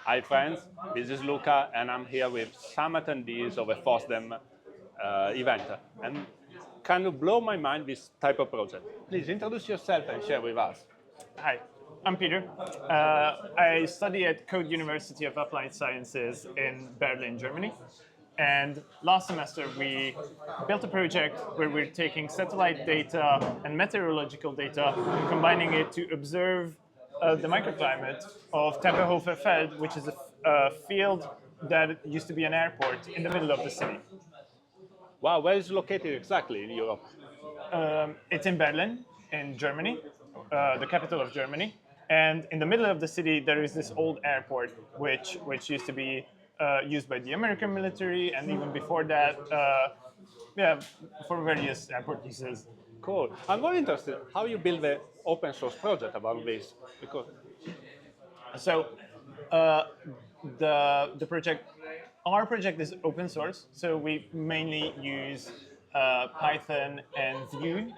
Hi friends, this is Luca and I'm here with some attendees of a FOSDEM event. And kind of blow my mind this type of project. Please introduce yourself and share with us. Hi, I'm Peter. I study at Code University of Applied Sciences in Berlin, Germany. And last semester we built a project where we're taking satellite data and meteorological data and combining it to observe the microclimate of Tempelhof, which is a field that used to be an airport in the middle of the city. Wow, where is it located exactly in Europe? It's in Berlin, in Germany, the capital of Germany. And in the middle of the city, there is this old airport, which used to be used by the American military, and even before that, for various airport uses. Cool. I'm very interested how you build the open source project about this. Because So the project, our project is open source, so we mainly use Python and Vue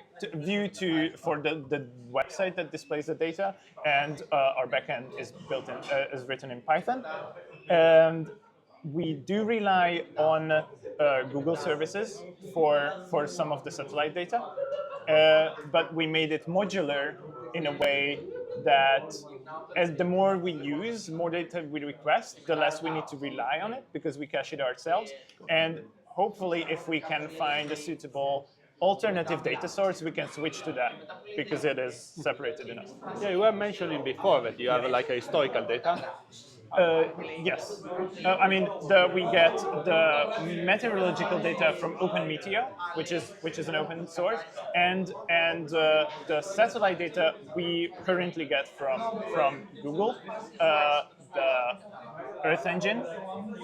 for the website that displays the data, and our backend is is written in Python, and we do rely on Google services for some of the satellite data, but we made it modular in a way that as the more we use, more data we request, the less we need to rely on it because we cache it ourselves. And hopefully, if we can find a suitable alternative data source, we can switch to that because it is separated enough. yeah, you were mentioning before that you have like a historical data. Yes. I mean, we get the meteorological data from Open-Meteo, which is an open source, and the satellite data we currently get from Google, the Earth Engine,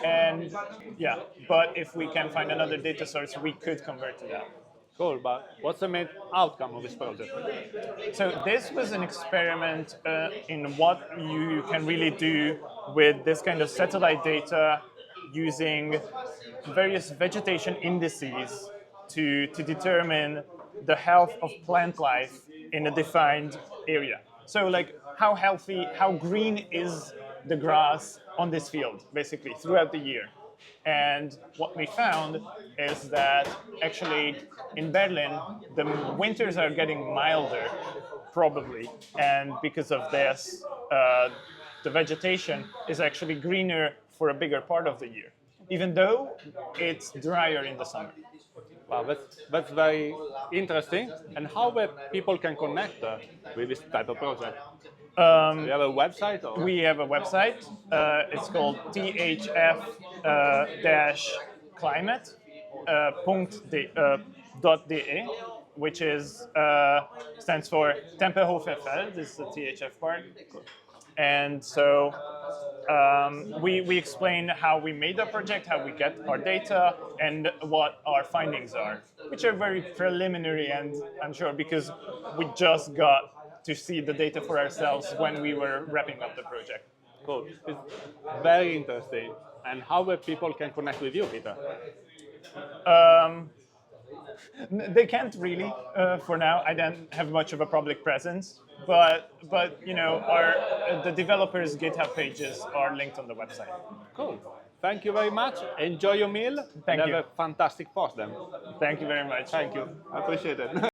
and yeah. But if we can find another data source, we could convert to that. Cool, but what's the main outcome of this project? So this was an experiment in what you can really do with this kind of satellite data using various vegetation indices to determine the health of plant life in a defined area. So like how healthy, how green is the grass on this field, basically, throughout the year. And what we found is that actually in Berlin, the winters are getting milder, probably. And because of this, the vegetation is actually greener for a bigger part of the year, even though it's drier in the summer. Wow, that's very interesting. And how people can connect with this type of project? Do you have a website? Or? We have a website. It's called thf-climate.de, which stands for Tempelhof. This is the THF part. And so we explain how we made the project, how we get our data, and what our findings are, which are very preliminary and unsure because we just got to see the data for ourselves when we were wrapping up the project. Cool. It's very interesting. And how people can connect with you, Peter? They can't really for now. I don't have much of a public presence, but you know, the developers' GitHub pages are linked on the website. Cool. Thank you very much. Enjoy your meal. Thank and you. Have a fantastic post then. Thank you very much. Thank you. I appreciate it.